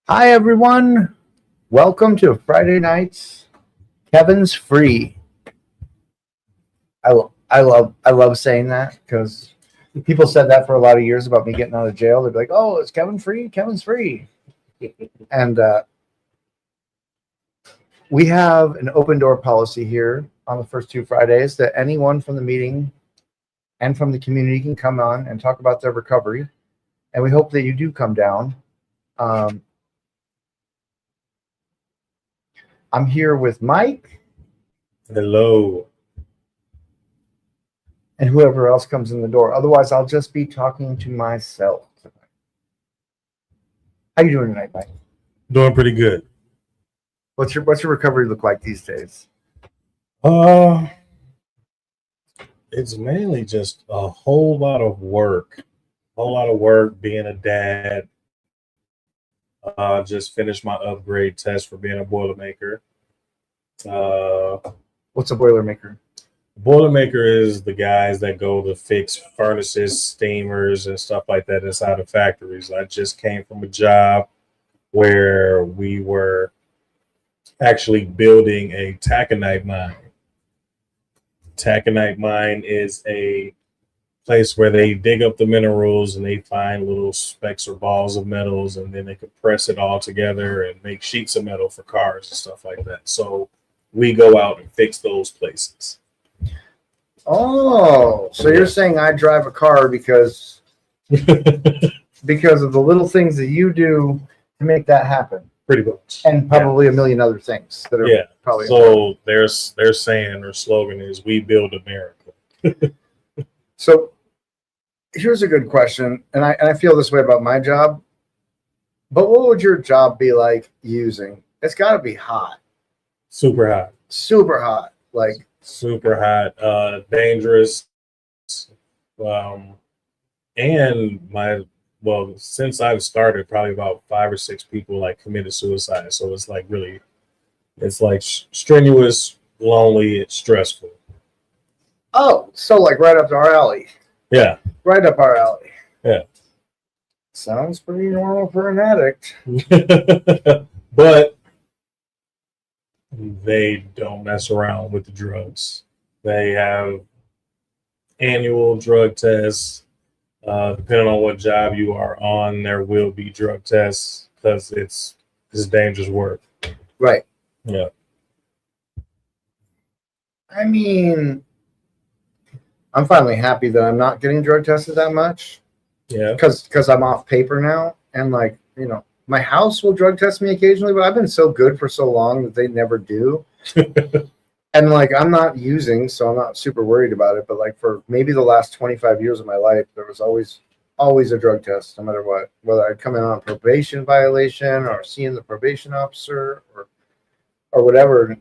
Hi everyone, welcome to Friday night's Kevin's Free. I love saying that because people said that for a lot of years about me getting out of jail. They'd be like, "Oh, it's Kevin free? Kevin's free." And we have an open door policy here on the first two Fridays that anyone from the meeting and from the community can come on and talk about their recovery. And we hope that you do come down. I'm here with Mike. Hello. And whoever else comes in the door. Otherwise, I'll just be talking to myself. How you doing tonight, Mike? Doing pretty good. What's your recovery look like these days? It's mainly just a whole lot of work. Being a dad. Just finished my upgrade test for being a Boilermaker. What's a Boilermaker? Boilermaker is the guys that go to fix furnaces, steamers, and stuff like that inside of factories. I just came from a job where we were actually building a taconite mine. Taconite mine is a place where they dig up the minerals and they find little specks or balls of metals, and then they can press it all together and make sheets of metal for cars and stuff like that. So we go out and fix those places. Oh, so you're saying I drive a car because of the little things that you do to make that happen, Pretty much. and probably a million other things that are probably So their saying, their slogan is "We build America." So here's a good question, and I feel this way about my job. But what would your job be like using? It's got to be hot, Super hot. super hot, like Super hot, dangerous. And since I've started, probably about 5 or 6 people like committed suicide. So it's like really, it's like strenuous, lonely, it's stressful. oh, so like right up our alley, Yeah. right up our alley. Yeah. Sounds pretty normal for an addict. But they don't mess around with the drugs. They have annual drug tests. Depending on what job you are on, there will be drug tests because it's dangerous work. Right. Yeah. I mean, I'm finally happy that I'm not getting drug tested that much. Yeah. Because I'm off paper now, and like, you know, my house will drug test me occasionally, but I've been so good for so long that they never do. And like, I'm not using, so I'm not super worried about it. But like, for maybe the last 25 years of my life, there was always a drug test, no matter what, whether I'd come in on probation violation or seeing the probation officer or whatever.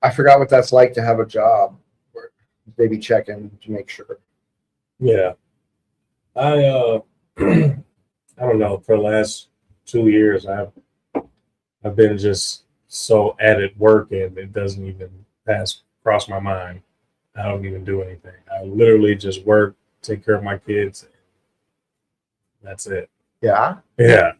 I forgot what that's like to have a job where they be checking to make sure. Yeah. I I don't know, for the last 2 years I've been just so at it working, it doesn't even cross my mind. I don't even do anything. I literally just work, take care of my kids. That's it. Yeah. Yeah.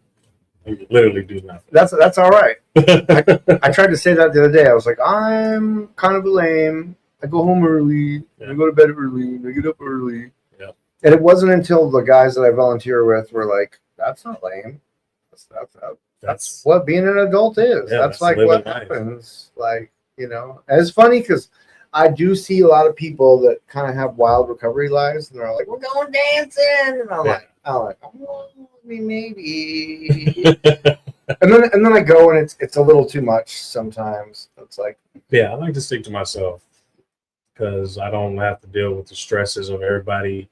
I literally do nothing. That's all right. I tried to say that the other day. I was like, I'm kind of lame. I go home early. I go to bed early. I get up early. Yeah. And it wasn't until the guys that I volunteer with were like, "That's not lame. That's what being an adult is. Yeah, that's like what happens." Like, you know, and it's funny because I do see a lot of people that kind of have wild recovery lives, and they're like, "We're going dancing," and I'm like, oh, I mean, maybe. and then I go, and it's a little too much sometimes. It's like, yeah, I like to stick to myself because I don't have to deal with the stresses of everybody.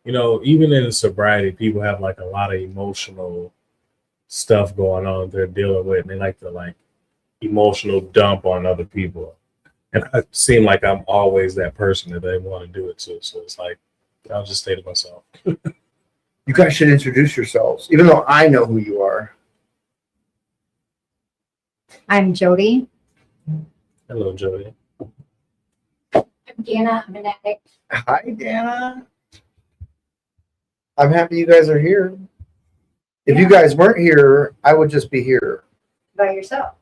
You know, even in sobriety, people have like a lot of emotional stuff going on they're dealing with, and they like to like emotional dump on other people. And I seem like I'm always that person that they want to do it to. So it's like, I'll just stay to myself. You guys should introduce yourselves, even though I know who you are. I'm Jody. Hello, Jody. I'm Dana. I'm an addict. Hi, Dana. I'm happy you guys are here. If you guys weren't here, I would just be here. By yourself.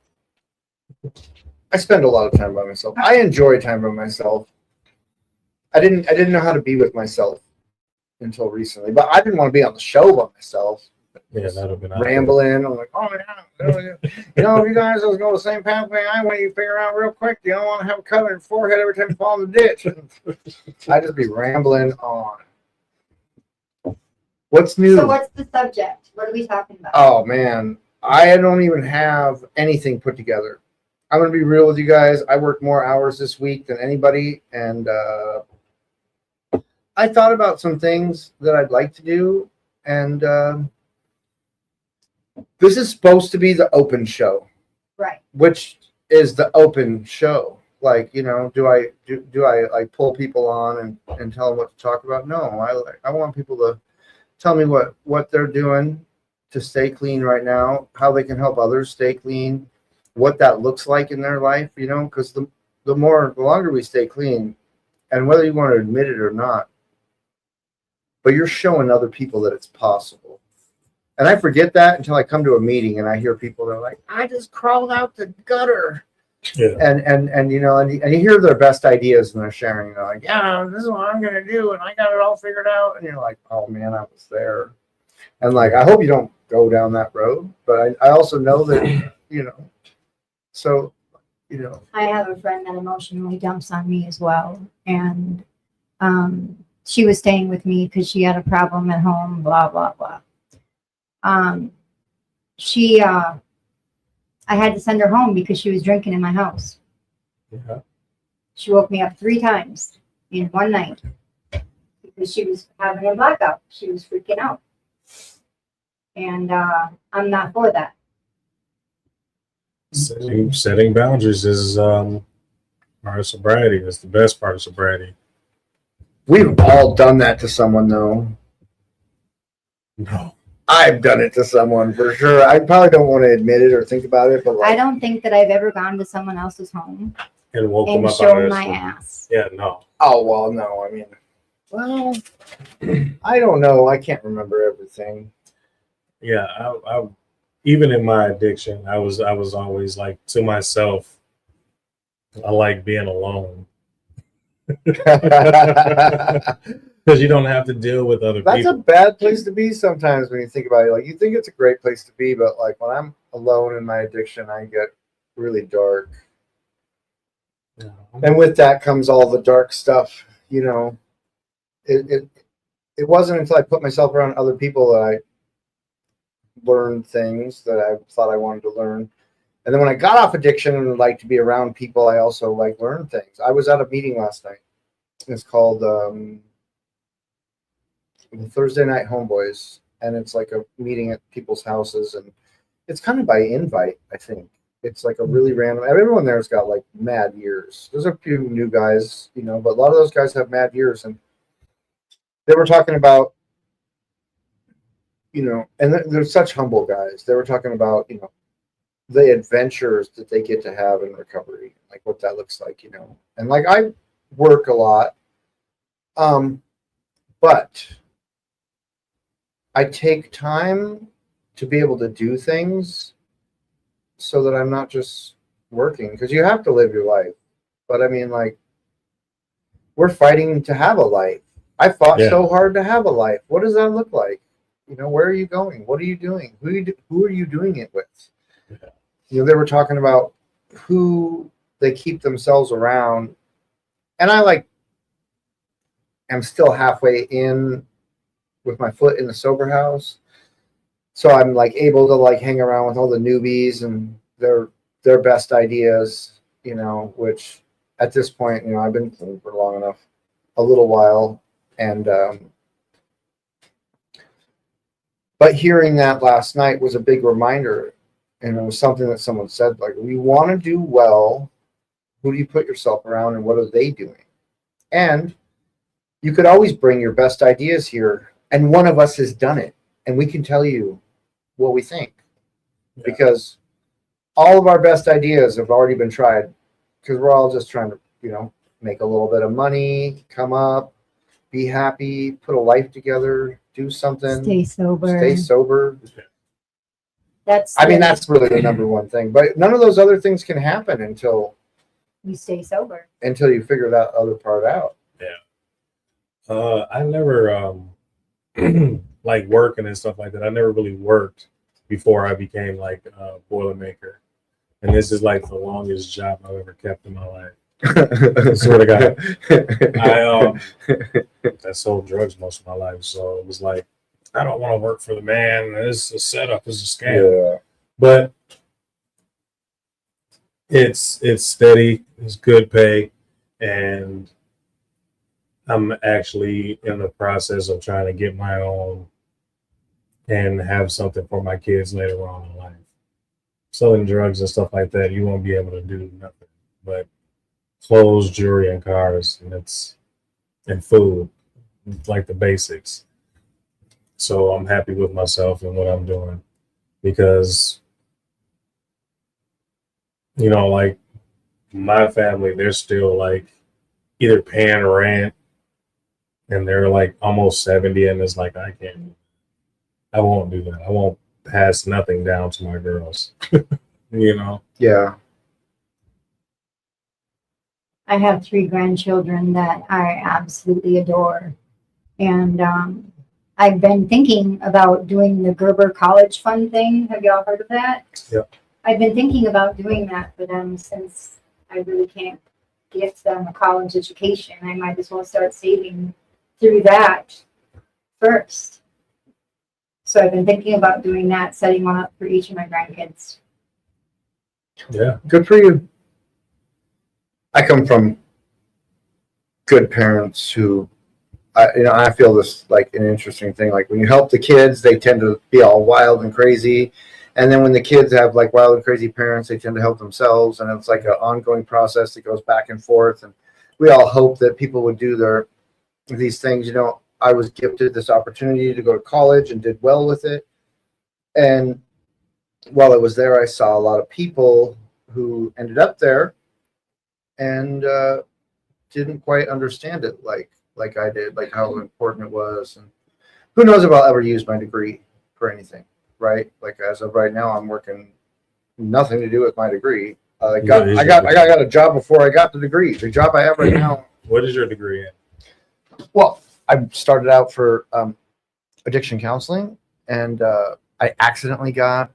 I spend a lot of time by myself. I enjoy time by myself. I didn't know how to be with myself until recently, but I didn't want to be on the show by myself. Yeah, that'd have been Rambling. I'm like, oh yeah, you know, if you guys was going the same pathway I went, you figure out real quick. You don't want to have a cut on your forehead every time you fall in the ditch. I just be rambling on. What's new? So what's the subject? What are we talking about? Oh man, I don't even have anything put together. I'm gonna be real with you guys. I worked more hours this week than anybody, and I thought about some things that I'd like to do, and this is supposed to be the open show, Right. which is the open show. Like, you know, do I like pull people on and tell them what to talk about? No, I want people to tell me what they're doing to stay clean right now, how they can help others stay clean, what that looks like in their life, you know, because the longer we stay clean, and whether you want to admit it or not, but you're showing other people that it's possible. And I forget that until I come to a meeting and I hear people that are like, I just crawled out the gutter. Yeah. And you know, and you hear their best ideas and they're sharing, they're like, yeah, this is what I'm gonna do, and I got it all figured out. And you're like, oh man, I was there. And like, I hope you don't go down that road, but I also know that, you know, so, you know. I have a friend that emotionally dumps on me as well. And she was staying with me because she had a problem at home, blah, blah, blah. I had to send her home because she was drinking in my house. Yeah. She woke me up 3 times in one night because she was having a blackout. She was freaking out. And I'm not for that. Setting boundaries is part of sobriety. That's the best part of sobriety. We've all done that to someone, though. No. I've done it to someone for sure. I probably don't want to admit it or think about it, but like, I don't think that I've ever gone to someone else's home And woke them and up out shown of my sleep. ass. Yeah, no. oh well, no. I mean, well, I don't know. I can't remember everything. Yeah, I even in my addiction, I was always like to myself, I like being alone. Because you don't have to deal with other That's a people. bad place to be sometimes when you think about it. Like, you think it's a great place to be, but like when I'm alone in my addiction, I get really dark. Yeah. And with that comes all the dark stuff, you know. It wasn't until I put myself around other people that I learned things that I thought I wanted to learn. And then when I got off addiction and like to be around people, I also like learn things. I was at a meeting last night. It's called the Thursday Night Homeboys, and it's like a meeting at people's houses, and it's kind of by invite, I think. It's like a really random. Everyone there's got like mad years. There's a few new guys, you know, but a lot of those guys have mad years, and they were talking about, you know, and they're such humble guys. They were talking about, you know, the adventures that they get to have in recovery, like what that looks like, you know. And like, I work a lot, but I take time to be able to do things so that I'm not just working, because you have to live your life. But I mean, like, we're fighting to have a life. I fought so hard to have a life. What does that look like? You know, where are you going? What are you doing? Who are you doing it with? Yeah. You know, they were talking about who they keep themselves around. And I like am still halfway in with my foot in the sober house. So I'm like able to like hang around with all the newbies and their best ideas, you know, which at this point, you know, I've been clean for long enough, a little while. And, but hearing that last night was a big reminder. And it was something that someone said, like, we want to do well. Who do you put yourself around and what are they doing? And you could always bring your best ideas here. And one of us has done it. And we can tell you what we think. Yeah. Because all of our best ideas have already been tried. Because we're all just trying to, you know, make a little bit of money, come up, be happy, put a life together, do something. Stay sober. Stay sober. I mean, that's really the number one thing. But none of those other things can happen until you stay sober. you figure that other part out. I never like working and stuff like that. I never really worked before I became like a Boilermaker, and this is like the longest job I've ever kept in my life. I swear to God. I sold drugs most of my life, so it was like I don't want to work for the man. It's a setup. It's a scam. Yeah. But it's steady. It's good pay, and I'm actually in the process of trying to get my own and have something for my kids later on in life. Selling drugs and stuff like that, you won't be able to do nothing but clothes, jewelry, and cars, and food, like the basics. So I'm happy with myself and what I'm doing because, you know, like my family, they're still like either paying rent and they're like almost 70, and it's like, I won't do that. I won't pass nothing down to my girls, you know? Yeah. I have 3 grandchildren that I absolutely adore. And I've been thinking about doing the Gerber College Fund thing. Have y'all heard of that? Yep. I've been thinking about doing that for them since I really can't get them a college education. I might as well start saving through that first. So I've been thinking about doing that, setting one up for each of my grandkids. Yeah. Good for you. I come from good parents who, I feel this like an interesting thing. Like when you help the kids, they tend to be all wild and crazy. And then when the kids have like wild and crazy parents, they tend to help themselves. And it's like an ongoing process that goes back and forth. And we all hope that people would do these things. I was gifted this opportunity to go to college and did well with it. And while I was there, I saw a lot of people who ended up there and didn't quite understand it like I did, like how important it was. And who knows if I'll ever use my degree for anything, right? Like as of right now, I'm working nothing to do with my degree. I got a job before I got the degree. The job I have right now. What is your degree in? Well, I started out for addiction counseling, and I accidentally got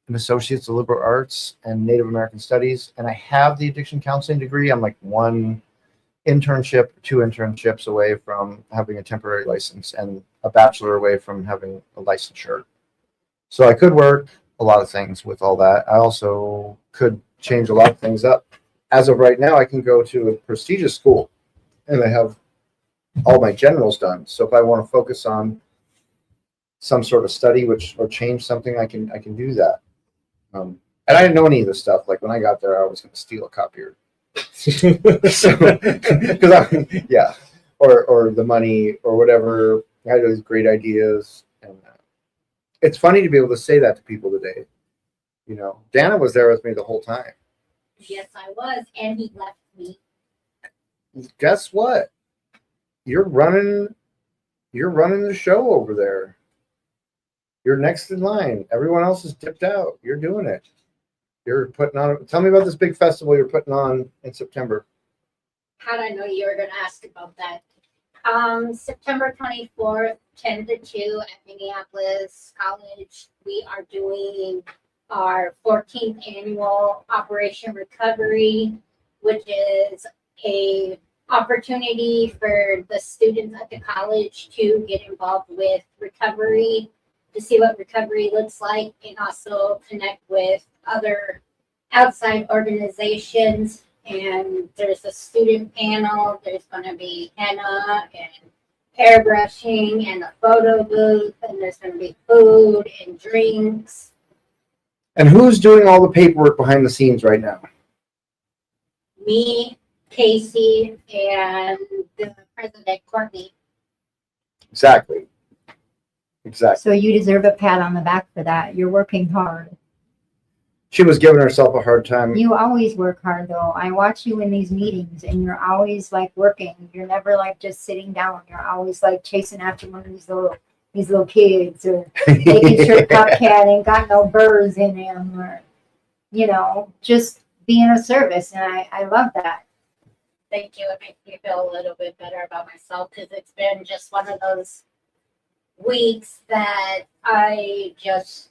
an associate's of liberal arts and Native American studies, and I have the addiction counseling degree. I'm like 1 internship, 2 internships away from having a temporary license and a bachelor away from having a licensure. So I could work a lot of things with all that. I also could change a lot of things up. As of right now, I can go to a prestigious school and I have all my generals done. So if I want to focus on some sort of study or change something, I can do that. And I didn't know any of this stuff. Like when I got there, I was going to steal a copier. Or the money or whatever. I had those great ideas, and it's funny to be able to say that to people today. Dana was there with me the whole time. Yes, I was, and he left me. Guess what? You're running the show over there. You're next in line. Everyone else is dipped out. You're doing it. You're putting on. Tell me about this big festival you're putting on in September. How did I know you were going to ask about that? September 24th, 10 to 2 at Minneapolis College. We are doing our 14th annual Operation Recovery, which is a opportunity for the students at the college to get involved with recovery, to see what recovery looks like, and also connect with other outside organizations. And there's a student panel, there's going to be henna and airbrushing and a photo booth, and there's going to be food and drinks. And who's doing all the paperwork behind the scenes right now? Me, Casey, and the president, Courtney. Exactly. So you deserve a pat on the back for that. You're working hard. She was giving herself a hard time. You always work hard though. I watch you in these meetings and you're always like working. You're never like just sitting down. You're always like chasing after one of these little these little kids, or making sure Cupcat ain't got no burrs in him, or, you know, just being of service. And I love that. Thank you. It makes me feel a little bit better about myself because it's been just one of those weeks that I just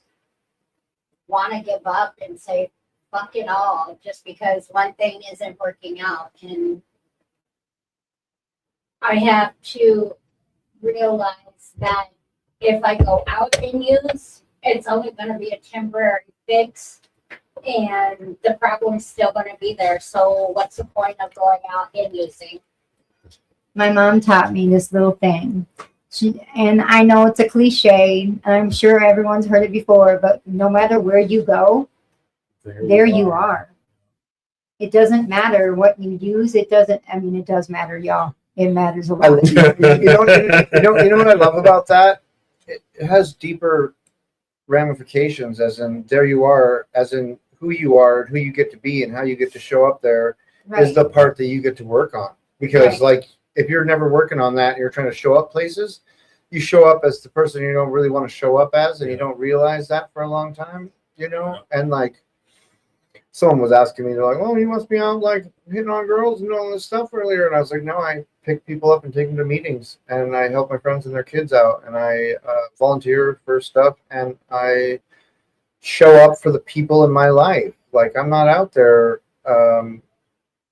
want to give up and say, fuck it all, just because one thing isn't working out. And I have to realize that if I go out and use, it's only going to be a temporary fix and the problem's still going to be there. So what's the point of going out and using? My mom taught me this little thing. And I know it's a cliche, and I'm sure everyone's heard it before, but no matter where you go, there you are. It doesn't matter what you use. It does matter, y'all. It matters a lot. You know what I love about that? It has deeper ramifications, as in there you are, as in who you are, and who you get to be, and how you get to show up there is Right. the part that you get to work on. Because Right. like if you're never working on that and you're trying to show up places, you show up as the person you don't really want to show up as, and you don't realize that for a long time, you know? And like someone was asking me, they're like, "Oh, you must be out like hitting on girls and all this stuff earlier." And I was like, "No, I pick people up and take them to meetings, and I help my friends and their kids out, and I volunteer for stuff, and I show up for the people in my life. Like I'm not out there.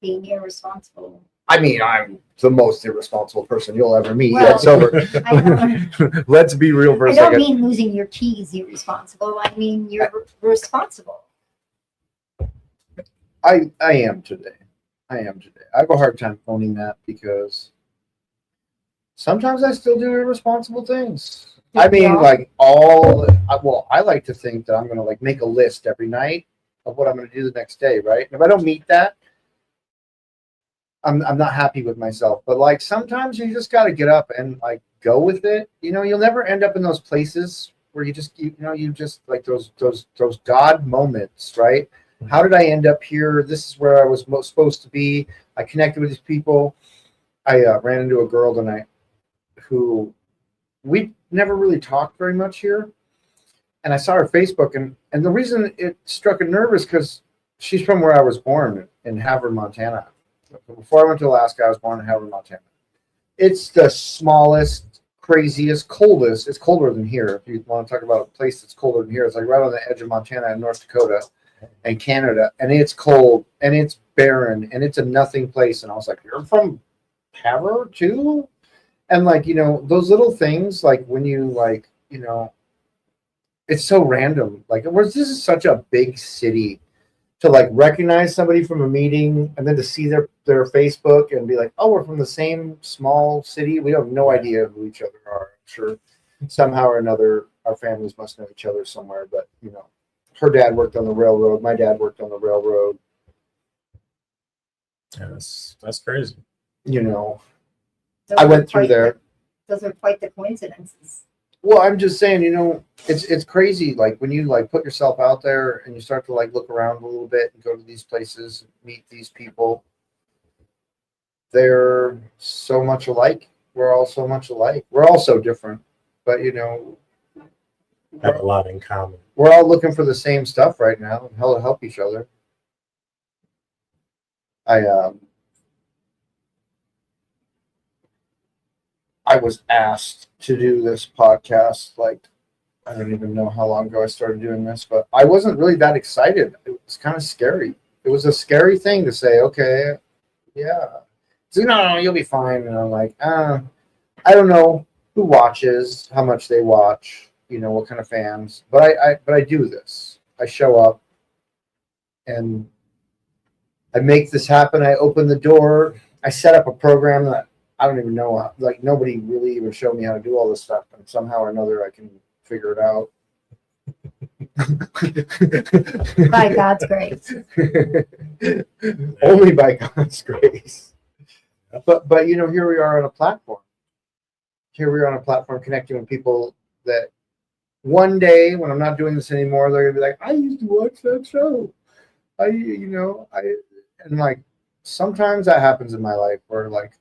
Being irresponsible. I mean, I'm the most irresponsible person you'll ever meet. Well, That's over. I don't, Let's be real for I a don't second. mean losing your keys irresponsible. I mean you're responsible. I am today. I have a hard time owning that because sometimes I still do irresponsible things. I mean, Yeah. like I like to think that I'm going to like make a list every night of what I'm going to do the next day, right? And if I don't meet that, I'm not happy with myself. But like sometimes you just got to get up and like go with it. You know, you'll never end up in those places where you just like those God moments, right? How did I end up here? This is where I was supposed to be. I connected with these people. I ran into a girl tonight who we never really talked very much here. And I saw her Facebook, and the reason it struck a nerve is because she's from where I was born in Havre, Montana. Before I went to Alaska, I was born in Havre, Montana. It's the smallest, craziest, coldest. It's colder than here. If you want to talk about a place that's colder than here, it's like right on the edge of Montana and North Dakota and Canada, and it's cold and it's barren and it's a nothing place. And I was like, "You're from Havre too?" And like, you know, those little things, like when you like, you know, it's so random. Like, this is such a big city to like recognize somebody from a meeting and then to see their Facebook and be like, "Oh, we're from the same small city. We have no idea who each other are." I'm sure somehow or another our families must know each other somewhere, but you know, her dad worked on the railroad. My dad worked on the railroad. Yeah, that's crazy. You know, Those I are went through quite there. Those are quite the coincidences. Well, I'm just saying, you know, it's crazy. Like when you like put yourself out there and you start to like look around a little bit and go to these places, meet these people. They're so much alike. We're all so much alike. We're all so different, but you know, Have a lot in common. we're all looking for the same stuff right now and how to help each other. I was asked to do this podcast like I don't even know how long ago I started doing this, but I wasn't really that excited. It was kind of scary. It was a scary thing to say, "Okay, yeah." So, no, you'll be fine. And I'm like, I don't know who watches, how much they watch, you know, what kind of fans. But I do this. I show up and I make this happen. I open the door. I set up a program that I don't even know. Like nobody really even showed me how to do all this stuff, and somehow or another I can figure it out. By God's grace. Only by God's grace. But you know, here we are on a platform. Here we are on a platform connecting with people that one day when I'm not doing this anymore, they're gonna be like, "I used to watch that show." And like sometimes that happens in my life where like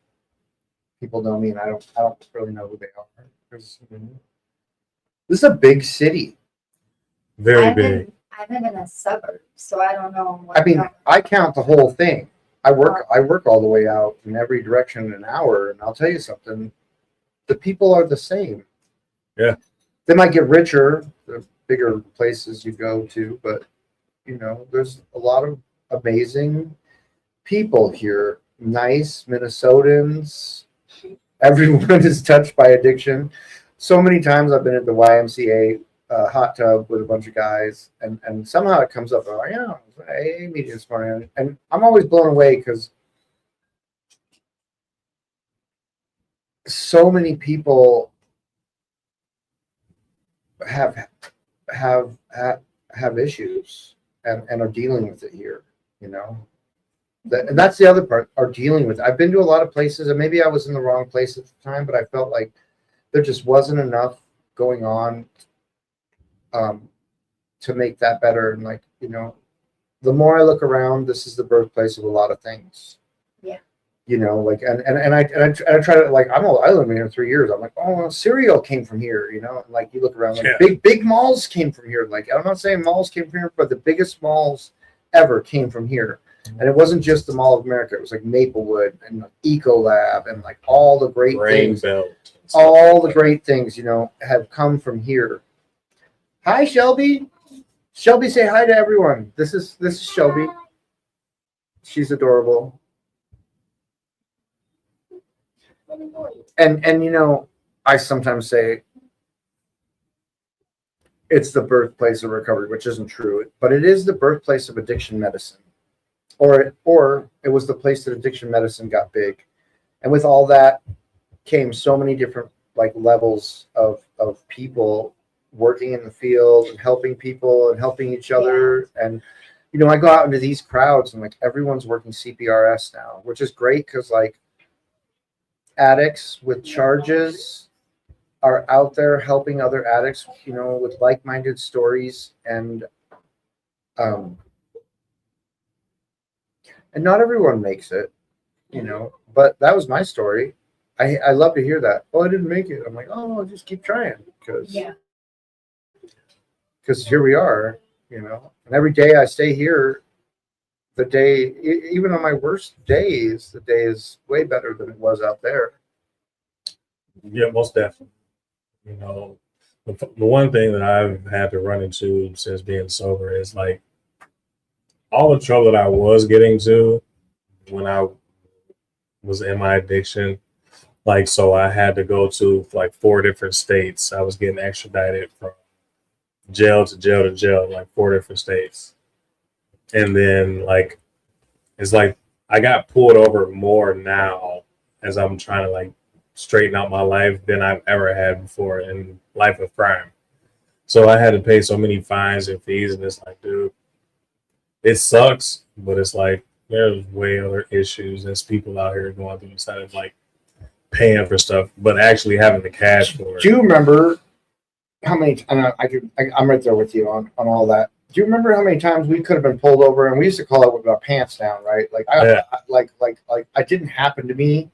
people know me and I don't really know who they are. This is a big city. Very I big. live in a suburb, so I don't know. What I mean, I count the whole thing. I work all the way out in every direction in an hour, and I'll tell you something. The people are the same. Yeah. They might get richer the bigger places you go to, but you know, there's a lot of amazing people here. Nice Minnesotans. Everyone is touched by addiction. So many times I've been at the YMCA hot tub with a bunch of guys, and somehow it comes up. Oh yeah, AA meeting this morning, and I'm always blown away because so many people have issues and are dealing with it here. You know, and that's the other part. Are dealing with. I've been to a lot of places, and maybe I was in the wrong place at the time, but I felt like there just wasn't enough going on to make that better. And like, you know, the more I look around, this is the birthplace of a lot of things. Yeah. You know, like, and I try to, like, I lived here 3 years. I'm like, oh, cereal came from here, you know, and like you look around, like big malls came from here. Like, I'm not saying malls came from here, but the biggest malls ever came from here. And it wasn't just the Mall of America. It was like Maplewood and Ecolab and like all the great things. Belt. All the great things, you know, have come from here. Hi, Shelby. Shelby, say hi to everyone. This is Shelby. She's adorable. And you know, I sometimes say it's the birthplace of recovery, which isn't true, but it is the birthplace of addiction medicine. Or it was the place that addiction medicine got big. And with all that came so many different like levels of people working in the field and helping people and helping each other. And you know, I go out into these crowds and like everyone's working CPRS now, which is great because like addicts with charges are out there helping other addicts, you know, with like-minded stories. And not everyone makes it, you know, but that was my story. I love to hear that. Oh, I didn't make it. I'm like, oh, just keep trying because here we are, you know, and every day I stay here, the day, even on my worst days, the day is way better than it was out there. Yeah, most definitely. You know, the one thing that I've had to run into since being sober is like all the trouble that I was getting to when I was in my addiction. Like, so I had to go to like 4 different states. I was getting extradited from jail to jail to jail, like 4 different states. And then like, it's like I got pulled over more now as I'm trying to like straighten out my life than I've ever had before in life of crime. So I had to pay so many fines and fees, and it's like, dude, it sucks, but it's like there's way other issues. There's people out here going through instead of like paying for stuff, but actually having the cash for it. Do you remember how many? I'm right there with you on all that. Do you remember how many times we could have been pulled over, and we used to call it with our pants down, right? Like, I didn't happen to me,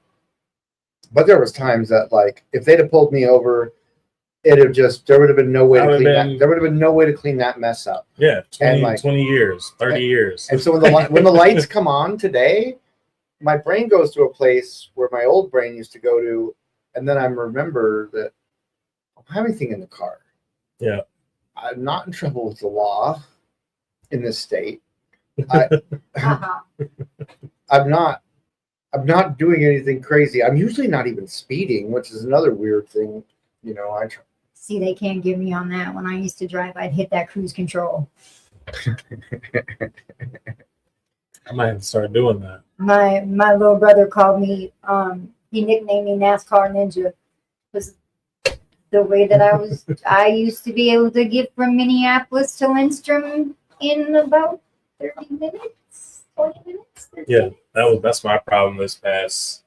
but there was times that like if they'd have pulled me over, there would have been no way to clean that. There would have been no way to clean that mess up. Yeah, 20, like, 20 years, 30 years. And so when the lights come on today, my brain goes to a place where my old brain used to go to, and then I remember that I don't have anything in the car. Yeah. I'm not in trouble with the law in this state. I'm not doing anything crazy. I'm usually not even speeding, which is another weird thing. You know, See, they can't get me on that. When I used to drive, I'd hit that cruise control. I might have to start doing that. My little brother called me, he nicknamed me NASCAR Ninja. Because the way that I used to be able to get from Minneapolis to Lindstrom in about 30 minutes, 20 minutes. 30 Yeah, minutes. that's my problem this past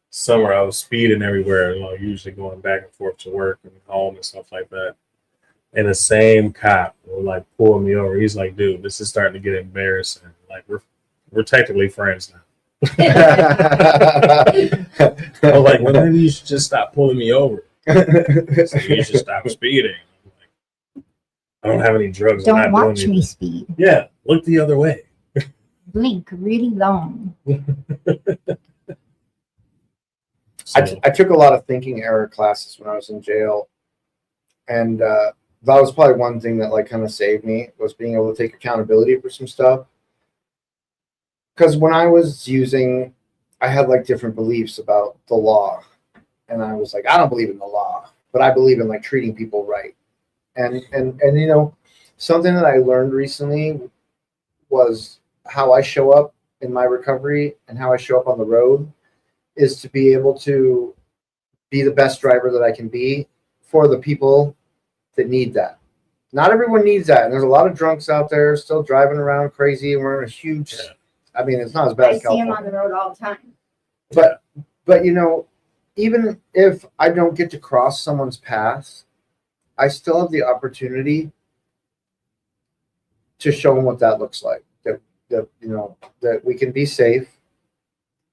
summer. I was speeding everywhere, you know, usually going back and forth to work and home and stuff like that. And the same cop will like pull me over. He's like, dude, this is starting to get embarrassing. Like we're technically friends now. I was like, well, maybe you should just stop pulling me over. So you should stop speeding. I don't have any drugs. I'm Don't not watch doing me anything. speed. Yeah, look the other way. Blink really long. So, I took a lot of thinking error classes when I was in jail, and that was probably one thing that like kind of saved me was being able to take accountability for some stuff. Because when I was using, I had like different beliefs about the law, and I was like, I don't believe in the law, but I believe in like treating people right. And you know, something that I learned recently was how I show up in my recovery and how I show up on the road is to be able to be the best driver that I can be for the people that need that. Not everyone needs that. And there's a lot of drunks out there still driving around crazy and we're in a huge, Yeah. I mean, it's not as bad I as see him California. on the road all the time. But you know, even if I don't get to cross someone's path, I still have the opportunity to show them what that looks like. That you know that we can be safe,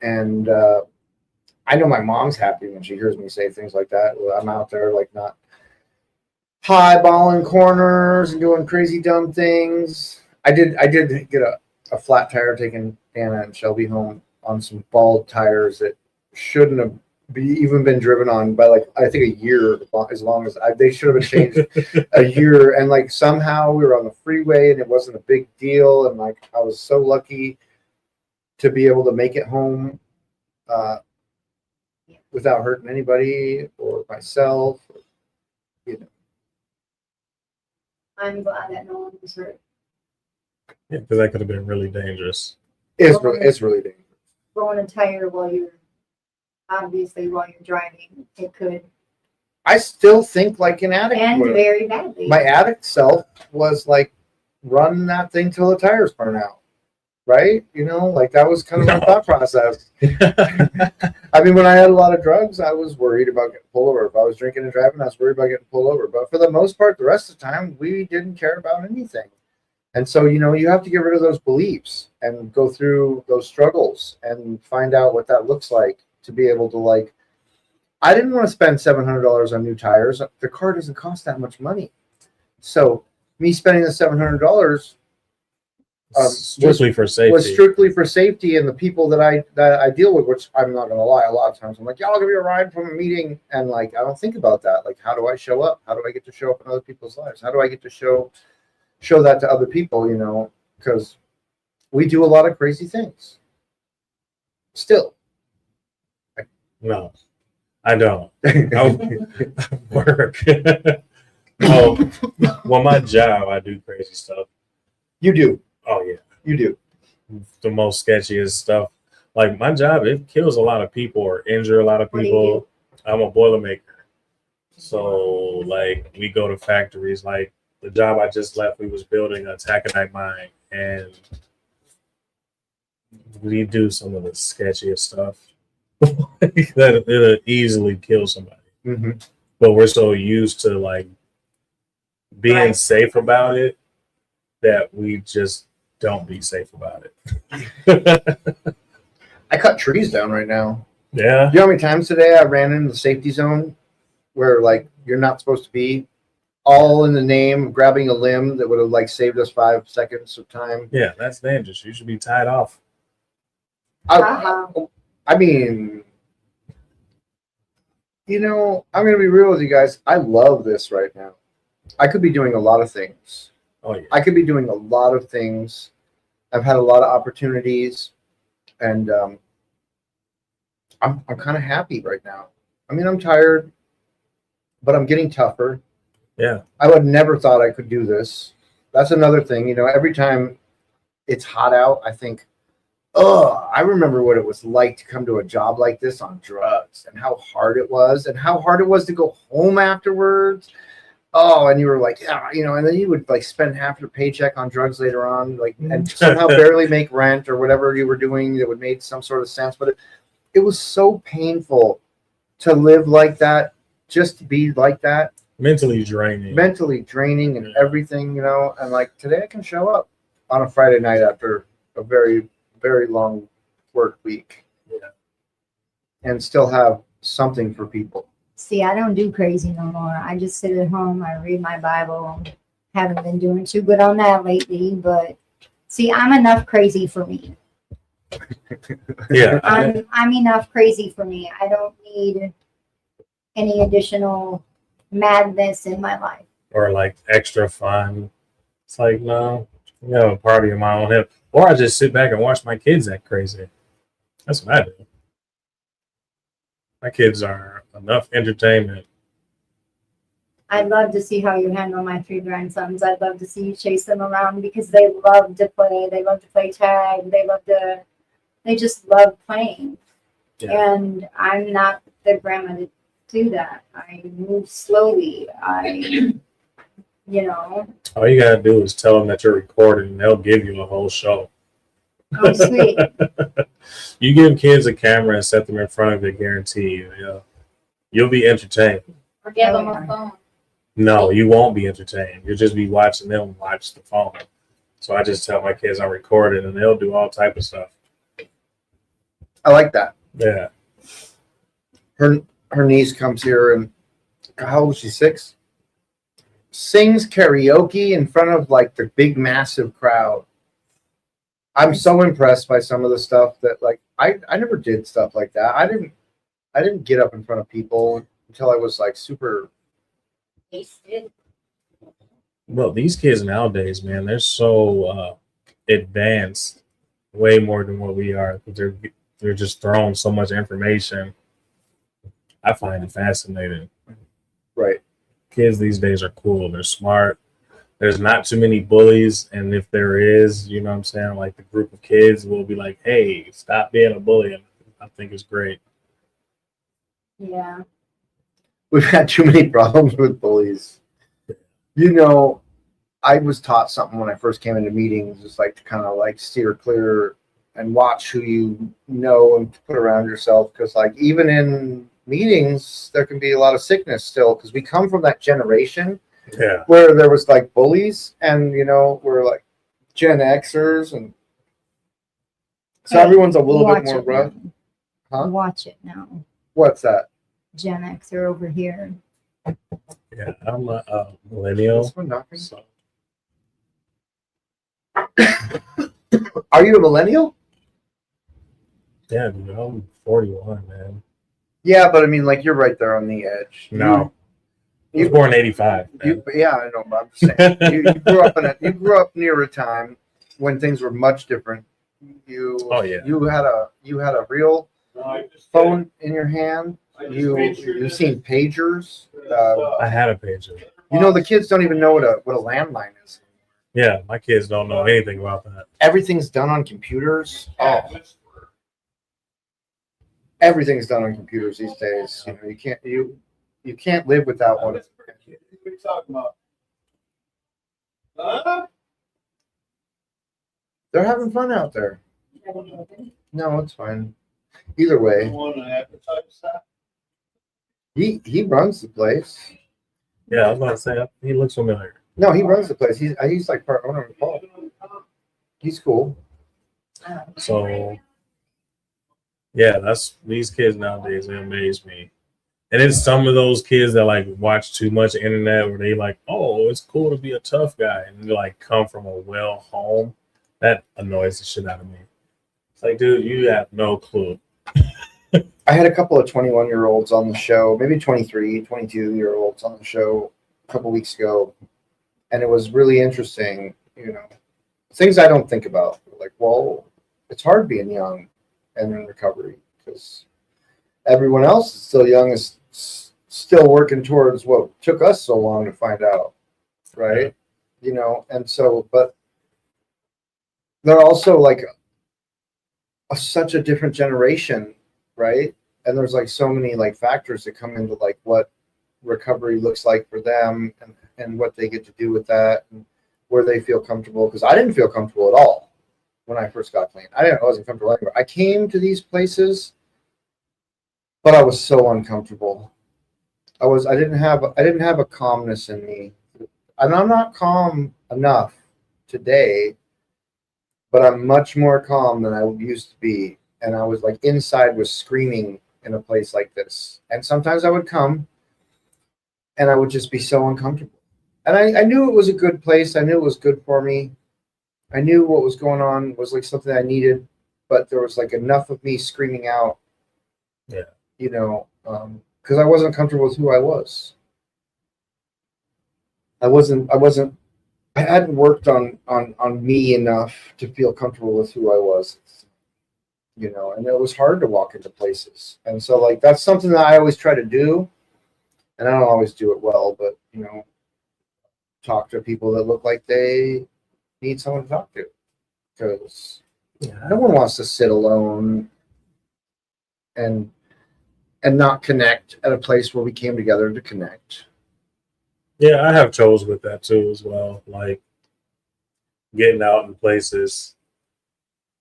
and I know my mom's happy when she hears me say things like that. I'm out there like not highballing corners and doing crazy dumb things. I did get a flat tire taking Anna and Shelby home on some bald tires that shouldn't have even been driven on by like I think a year as long as they should have been changed a year, and like somehow we were on the freeway and it wasn't a big deal, and like I was so lucky to be able to make it home without hurting anybody or myself, you know. I'm glad that no one was hurt. yeah, because that could have been really dangerous. It's really dangerous. Blowing a tire while you're driving, it could I still think like an addict end would. very badly. My addict self was like run that thing till the tires burn out, right? You know, like that was kind of my No. thought process. I mean, when I had a lot of drugs, I was worried about getting pulled over. If I was drinking and driving, I was worried about getting pulled over. But for the most part, the rest of the time, we didn't care about anything. And so, you know, you have to get rid of those beliefs and go through those struggles and find out what that looks like to be able to like. I didn't want to spend $700 on new tires. The car doesn't cost that much money. So me spending the $700 Strictly for safety. was strictly for safety and the people that I deal with, which I'm not gonna lie, a lot of times I'm like, yeah, I'll give you a ride from a meeting, and like I don't think about that. Like, how do I show up? How do I get to show up in other people's lives? How do I get to show that to other people? You know, because we do a lot of crazy things. Still, No, I don't. I work. Oh, well, my job, I do crazy stuff. you do, Oh yeah, you do. the most sketchiest stuff. Like my job, it kills a lot of people or injure a lot of What do you people. I'm a boilermaker, so like we go to factories. Like the job I just left, we was building a taconite mine, and we do some of the sketchiest stuff that it'll easily kill somebody. Mm-hmm. But we're so used to like being Right. safe about it that we just don't be safe about it. I cut trees down right now. Yeah. You know how many times today I ran into the safety zone where like you're not supposed to be, all in the name of grabbing a limb that would have like saved us 5 seconds of time. Yeah, that's dangerous. You should be tied off. I mean, you know, I'm gonna be real with you guys. I love this right now. I could be doing a lot of things. Oh yeah. I could be doing a lot of things. I've had a lot of opportunities, and I'm kind of happy right now. I mean, I'm tired, but I'm getting tougher. Yeah. I would never thought I could do this. That's another thing. You know, every time it's hot out, I think, oh, I remember what it was like to come to a job like this on drugs and how hard it was to go home afterwards. Oh, and you were like, yeah, you know, and then you would like spend half your paycheck on drugs later on, like, and somehow barely make rent or whatever you were doing that would make some sort of sense. But it was so painful to live like that, just to be like that, Mentally draining. mentally draining and Yeah. everything, you know. And like today, I can show up on a Friday night after a very, very long work week, Yeah. and still have something for people. See, I don't do crazy no more. I just sit at home, I read my Bible, haven't been doing too good on that lately, but see, I'm enough crazy for me. Yeah. I'm enough crazy for me. I don't need any additional madness in my life. Or like extra fun. It's like, no, you have a party of my own hip. Or I just sit back and watch my kids act crazy. That's what I do. My kids are enough entertainment. I'd love to see how you handle my 3 grandsons. I'd love to see you chase them around because they love to play. They love to play tag. They just love playing. Yeah. And I'm not the grandma to do that. I move slowly. All you gotta do is tell them that you're recording, and they'll give you a whole show. Oh, sweet. You give kids a camera and set them in front of it, guarantee you, you'll be entertained. Or give them a phone. No, you won't be entertained. You'll just be watching them watch the phone. So I just tell my kids I'm recording, and they'll do all type of stuff. I like that. Yeah. Her niece comes here and how old is she? 6? Sings karaoke in front of like the big massive crowd. I'm so impressed by some of the stuff that like I never did stuff like that. I didn't get up in front of people until I was like super. Wasted. Well, these kids nowadays, man, they're so advanced, way more than what we are. They're just throwing so much information. I find it fascinating. Right. Kids these days are cool. They're smart. There's not too many bullies, and if there is, you know what I'm saying, like the group of kids will be like, "Hey, stop being a bully." And I think it's great. Yeah. We've had too many problems with bullies. You know, I was taught something when I first came into meetings, just like to kind of like steer clear and watch who you know and put around yourself. Because like even in meetings, there can be a lot of sickness still because we come from that generation Yeah. where there was like bullies and, you know, we're like Gen Xers. And so Hey, everyone's a little bit watch more it rough. now. Huh? Watch it now. What's that? Gen X are over here. Yeah. I'm a millennial. This one knocking? So, Are you a millennial? yeah, dude, I'm 41, man. Yeah, but I mean, like you're right there on the edge. No. I was born in 85. Yeah, I know, but I'm just saying. You grew up near a time when things were much different. Oh, yeah. You had a real phone in your hand. You've seen pagers. I had a pager. You know, the kids don't even know what a landline is. Yeah, my kids don't know anything about that. Everything's done on computers. Oh, everything's done on computers these days. You know, you can't live without one. What are you talking about? Huh? They're having fun out there. No, it's fine. Either way, You want to advertise that? he runs the place. Yeah, I was about to say, he looks familiar. No, he runs the place. He's like part owner of Paul. He's cool. So, yeah, that's these kids nowadays. They amaze me. And it's some of those kids that like watch too much internet where they like, oh, it's cool to be a tough guy, and they like come from a well home. That annoys the shit out of me. It's like, dude, you have no clue. I had a couple of 21-year-olds on the show, maybe 23, 22-year-olds on the show a couple weeks ago. And it was really interesting, you know, things I don't think about. Like, well, it's hard being young and in recovery because everyone else is still young, is still working towards what took us so long to find out, right? You know, and so, but they're also like such a different generation, right? And there's like so many like factors that come into like what recovery looks like for them and what they get to do with that and where they feel comfortable. Because I didn't feel comfortable at all when I first got clean. I wasn't comfortable anywhere. I came to these places, but I was so uncomfortable. I didn't have a calmness in me. And I'm not calm enough today, but I'm much more calm than I used to be. And I was like inside was screaming in a place like this. And sometimes I would come and I would just be so uncomfortable. and I knew it was a good place. I knew it was good for me. I knew what was going on was like something I needed, but there was like enough of me screaming out. Yeah. You know, because I wasn't comfortable with who I was. I hadn't worked on me enough to feel comfortable with who I was. You know, and it was hard to walk into places. And so like that's something that I always try to do. And I don't always do it well, but you know, talk to people that look like they need someone to talk to. Because no one wants to sit alone and not connect at a place where we came together to connect. Yeah, I have chose with that too as well. Like getting out in places,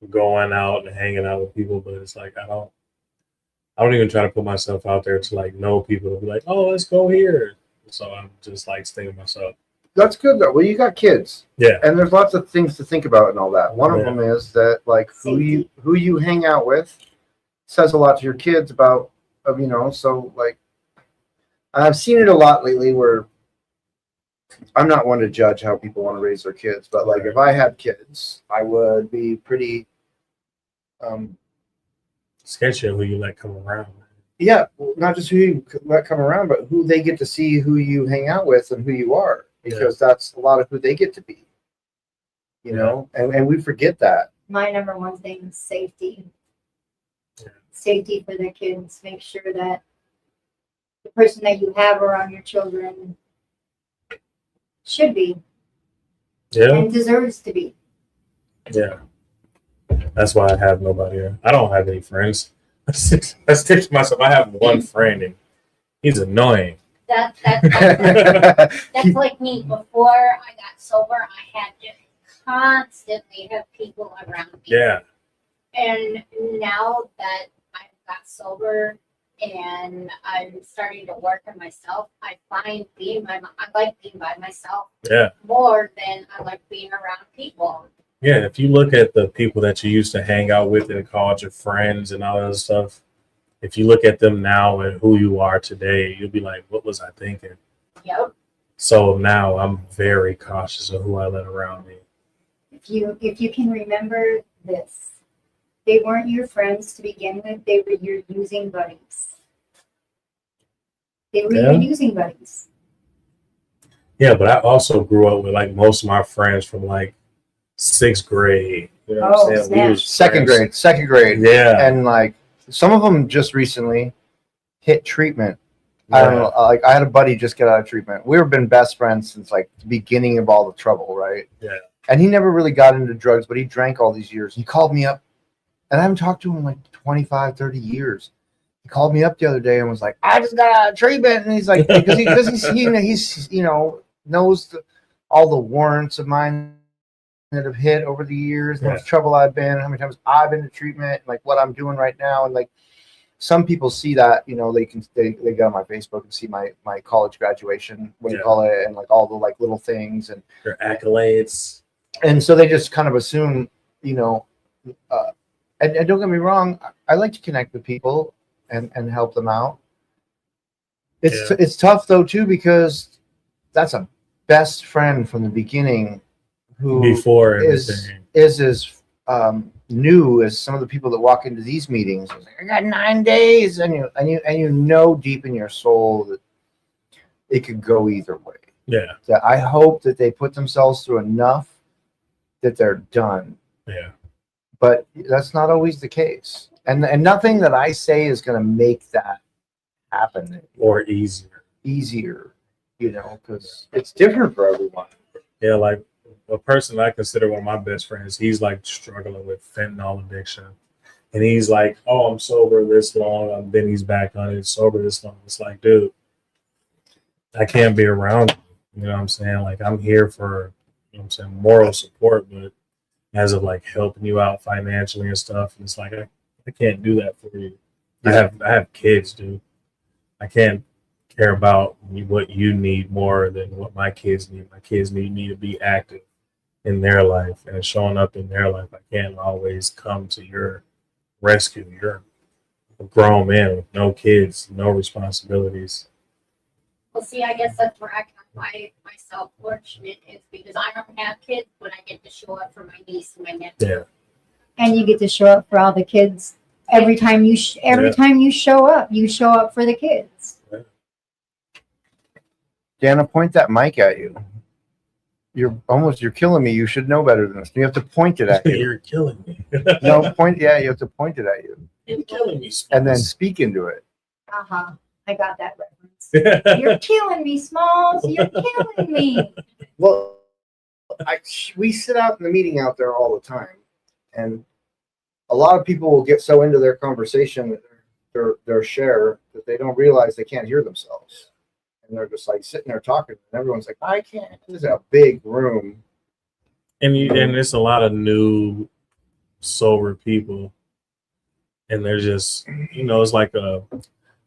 going out and hanging out with people, but it's like I don't even try to put myself out there to like know people to be like, oh, let's go here. So I'm just like staying myself. That's good though. Well, you got kids, Yeah. and there's lots of things to think about and all that. One of Yeah. them is that like who you hang out with says a lot to your kids about you know. So like I've seen it a lot lately where I'm not one to judge how people want to raise their kids, but like if I had kids, I would be pretty Sketchy of who you let come around. yeah, not just who you let come around, but who they get to see who you hang out with and who you are, because that's a lot of who they get to be. You know, and we forget that. My number one thing is safety. Yeah. Safety for the kids. Make sure that the person that you have around your children should be Yeah. and deserves to be. Yeah. That's why I have nobody here. I don't have any friends. I stick to myself. I have one friend and he's annoying. That's like me. Before I got sober, I had to constantly have people around me. Yeah. And now that I've got sober and I'm starting to work on myself, I find I like being by myself Yeah. more than I like being around people. Yeah. If you look at the people that you used to hang out with in college, your friends and all that stuff, if you look at them now and who you are today, you'll be like, what was I thinking? Yep. So now I'm very cautious of who I let around me. If you can remember this, they weren't your friends to begin with, they were your using buddies. They were your using buddies. Yeah, but I also grew up with like most of my friends from like 6th grade. You know what I'm saying? snap. We was Second grade, Yeah. and like some of them just recently hit treatment. I don't know. Like I had a buddy just get out of treatment. We've been best friends since like the beginning of all the trouble, right? Yeah. And he never really got into drugs, but he drank all these years. He called me up, and I haven't talked to him in like 25, 30 years. He called me up the other day and was like, "I just got out of treatment," and he's like, because he's you know knows all the warrants of mine that have hit over the years, how much trouble I've been, how many times I've been to treatment, like what I'm doing right now, and like some people see that, you know, they go on my Facebook and see my college graduation, what do you call it, and like all the like little things and Your accolades. And so they just kind of assume, you know, and don't get me wrong, I like to connect with people and help them out. It's tough though too, because that's a best friend from the beginning who Before is as new as some of the people that walk into these meetings. It's like, I got 9 days, and you know deep in your soul that it could go either way. Yeah. That I hope that they put themselves through enough that they're done. Yeah. But that's not always the case. And nothing that I say is going to make that happen Or easier. you know, because it's different for everyone. Yeah, like a person I consider one of my best friends, he's like struggling with fentanyl addiction. And he's like, oh, I'm sober this long. And then he's back on it, sober this long. It's like, dude, I can't be around you. You know what I'm saying? Like, I'm here for, you know what I'm saying, moral support, but as of like helping you out financially and stuff, and it's like, I can't do that for you. I have kids, dude. I can't care about what you need more than what my kids need. My kids need me to be active in their life and showing up in their life. I can't always come to your rescue. You're a grown man with no kids, no responsibilities. Well, see, I guess that's where I find myself fortunate is because I don't have kids, but I get to show up for my niece and my nephew. Yeah. And you get to show up for all the kids every time Yeah. time you show up for the kids. Dana, point that mic at you. You're killing me. You should know better than this. You have to point it at you. You're killing me. No, you have to point it at you. You're killing me. And then speak into it. Uh-huh. I got that reference. You're killing me, Smalls. You're killing me. Well, we sit out in the meeting out there all the time, and a lot of people will get so into their conversation, their share, that they don't realize they can't hear themselves, and they're just like sitting there talking, and everyone's like, "I can't." This is a big room, and it's a lot of new sober people, and they're just, it's like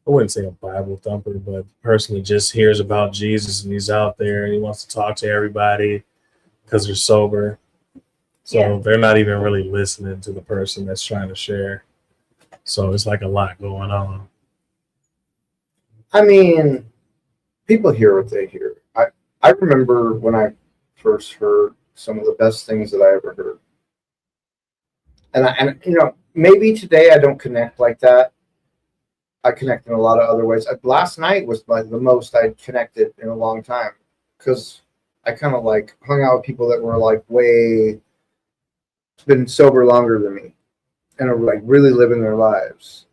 I wouldn't say a Bible thumper, but person that just hears about Jesus and he's out there and he wants to talk to everybody because they're sober. So Yeah. they're not even really listening to the person that's trying to share. So it's like a lot going on. I mean, people hear what they hear. I remember when I first heard some of the best things that I ever heard. And maybe today I don't connect like that. I connect in a lot of other ways. Last night was like the most I'd connected in a long time because I kind of like hung out with people that were like been sober longer than me and are like really living their lives.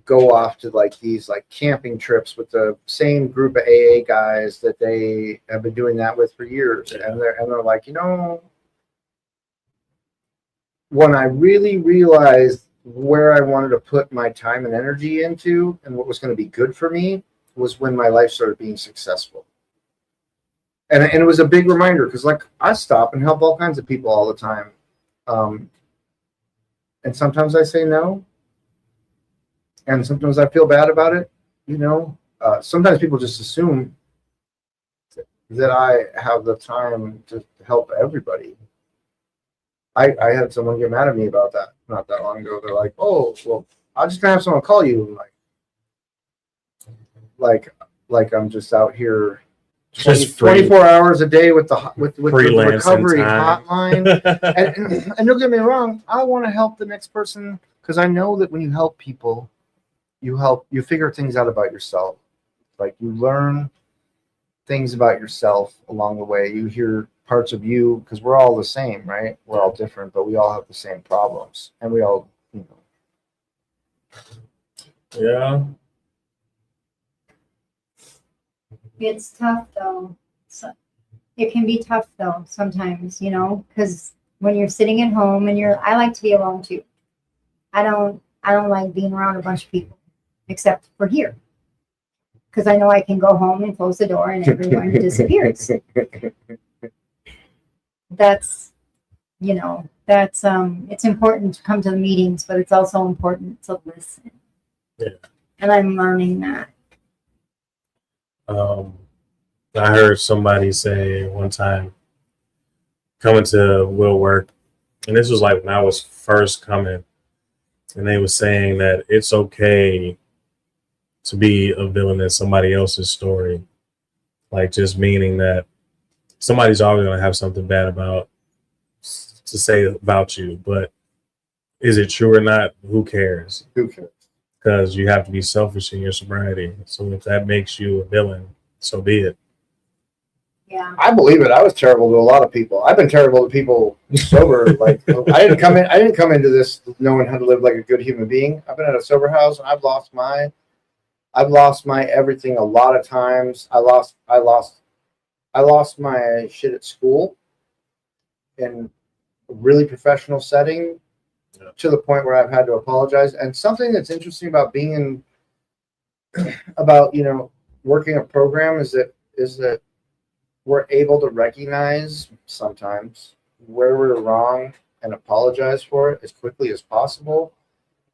Go off to like these like camping trips with the same group of AA guys that they have been doing that with for years. Yeah. And they're like, when I really realized where I wanted to put my time and energy into and what was going to be good for me was when my life started being successful. And it was a big reminder because like I stop and help all kinds of people all the time. And sometimes I say no. And sometimes I feel bad about it. Sometimes people just assume that I have the time to help everybody. I had someone get mad at me about that not that long ago. They're like, "Oh, well, I'll just gonna have someone call you." And like I'm just out here Just 24 hours a day with the freelancing recovery time. hotline. And don't get me wrong, I want to help the next person because I know that when you help people, you figure things out about yourself. Like you learn things about yourself along the way. You hear parts of you because we're all the same, right? We're all different, but we all have the same problems, and we all, Yeah. It's tough though. It can be tough though sometimes, because when you're sitting at home and I like to be alone too. I don't like being around a bunch of people, except for here, because I know I can go home and close the door and everyone disappears. That's it's important to come to the meetings, but it's also important to listen. Yeah. And I'm learning that. I heard somebody say one time coming to Will Work, and this was like when I was first coming, and they were saying that it's okay to be a villain in somebody else's story. Like just meaning that somebody's always going to have something bad to say about you, but is it true or not? Who cares? who cares? Because you have to be selfish in your sobriety. So if that makes you a villain, so be it. Yeah. I believe it. I was terrible to a lot of people. I've been terrible to people sober. Like I didn't come into this knowing how to live like a good human being. I've been at a sober house and I've lost my everything a lot of times. I lost my shit at school in a really professional setting to the point where I've had to apologize. And something that's interesting about being working a program is that we're able to recognize sometimes where we're wrong and apologize for it as quickly as possible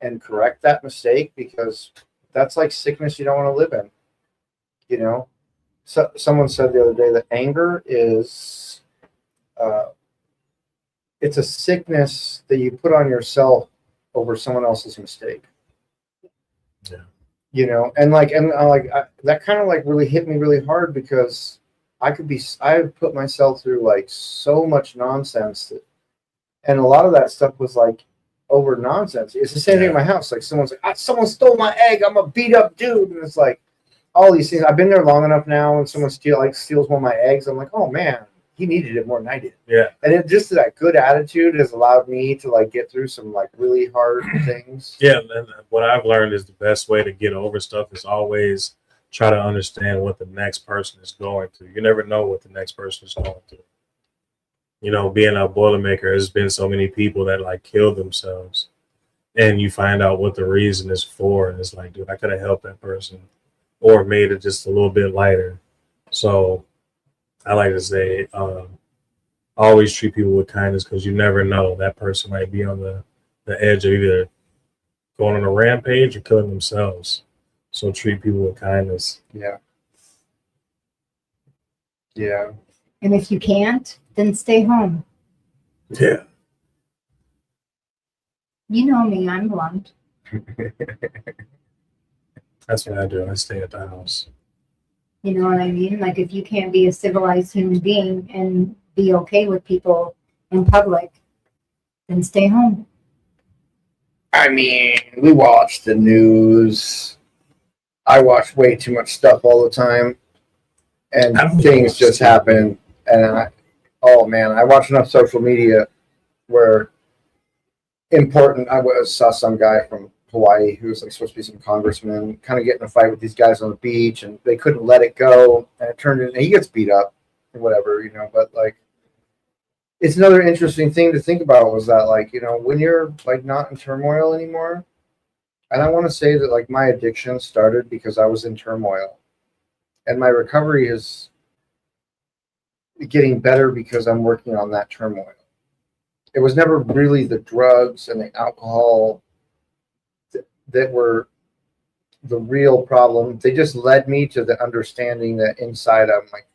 and correct that mistake, because that's like sickness you don't want to live in. So someone said the other day that anger is it's a sickness that you put on yourself over someone else's mistake. Yeah. and that kind of like really hit me really hard because I've put myself through like so much nonsense and a lot of that stuff was like over nonsense. It's the same thing in my house. Like someone's like, someone stole my egg. I'm a beat up dude. And it's like all these things. I've been there long enough now and someone steals one of my eggs. I'm like, oh man, he needed it more than I did. Yeah. And it just that good attitude has allowed me to like get through some like really hard things. Yeah, and what I've learned is the best way to get over stuff is always try to understand what the next person is going through. You never know what the next person is going through. Being a Boilermaker, there's been so many people that like killed themselves, and you find out what the reason is for, and it's like, dude, I could have helped that person or made it just a little bit lighter. So I like to say, always treat people with kindness because you never know, that person might be on the edge of either going on a rampage or killing themselves. So treat people with kindness. Yeah. Yeah. And if you can't, then stay home. Yeah. You know me, I'm blunt. That's what I do. I stay at the house. You know what I mean? Like if you can't be a civilized human being and be okay with people in public, then stay home. I mean, we watch the news. I watch way too much stuff all the time, and things just happen. And I watch enough social media where I saw some guy from Hawaii who was like supposed to be some congressman kind of getting in a fight with these guys on the beach, and they couldn't let it go, and it turned into he gets beat up or whatever, but like it's another interesting thing to think about was that like when you're like not in turmoil anymore, and I want to say that like my addiction started because I was in turmoil, and my recovery is getting better because I'm working on that turmoil. It was never really the drugs and the alcohol that were the real problem. They just led me to the understanding that inside I'm like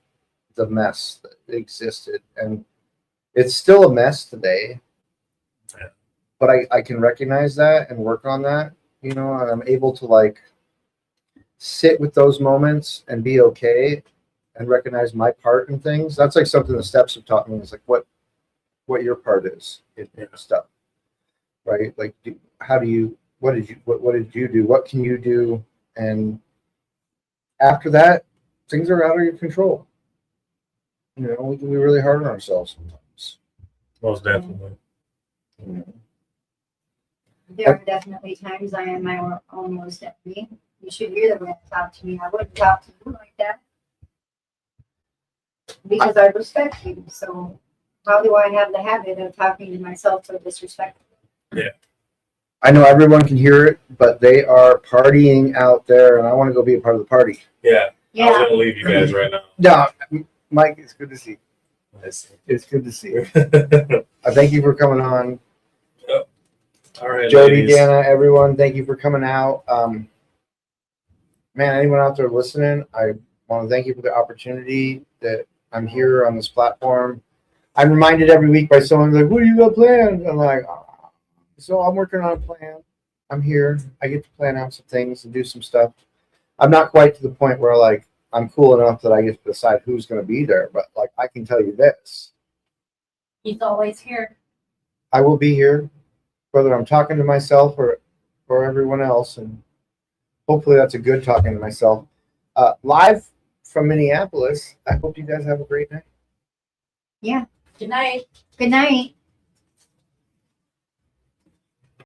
the mess that existed, and it's still a mess today. Yeah. But I can recognize that and work on that, and I'm able to like sit with those moments and be okay and recognize my part in things. That's like something the steps have taught me is like what your part is in stuff, right? Like what did you do? What can you do? And after that, things are out of your control. We can be really hard on ourselves sometimes. Most definitely. There are definitely times I am my own worst enemy. You should hear the way I talk to me. I wouldn't talk to you like that. Because I respect you. So how do I have the habit of talking to myself so disrespectful? Yeah. I know everyone can hear it, but they are partying out there, and I want to go be a part of the party. Yeah. I was Yeah. going to leave you guys right now. No, Mike, it's good to see you. Nice. It's good to see you. I thank you for coming on. All right, Jody, ladies. Dana, everyone, thank you for coming out. Man, anyone out there listening, I want to thank you for the opportunity that I'm here on this platform. I'm reminded every week by someone like, what do you got planned? I'm like, so I'm working on a plan. I'm here. I get to plan out some things and do some stuff. I'm not quite to the point where like I'm cool enough that I get to decide who's going to be there, but like I can tell you this. He's always here. I will be here, whether I'm talking to myself or everyone else, and hopefully that's a good talking to myself. Live from Minneapolis. I hope you guys have a great night. Yeah. Good night. Good night.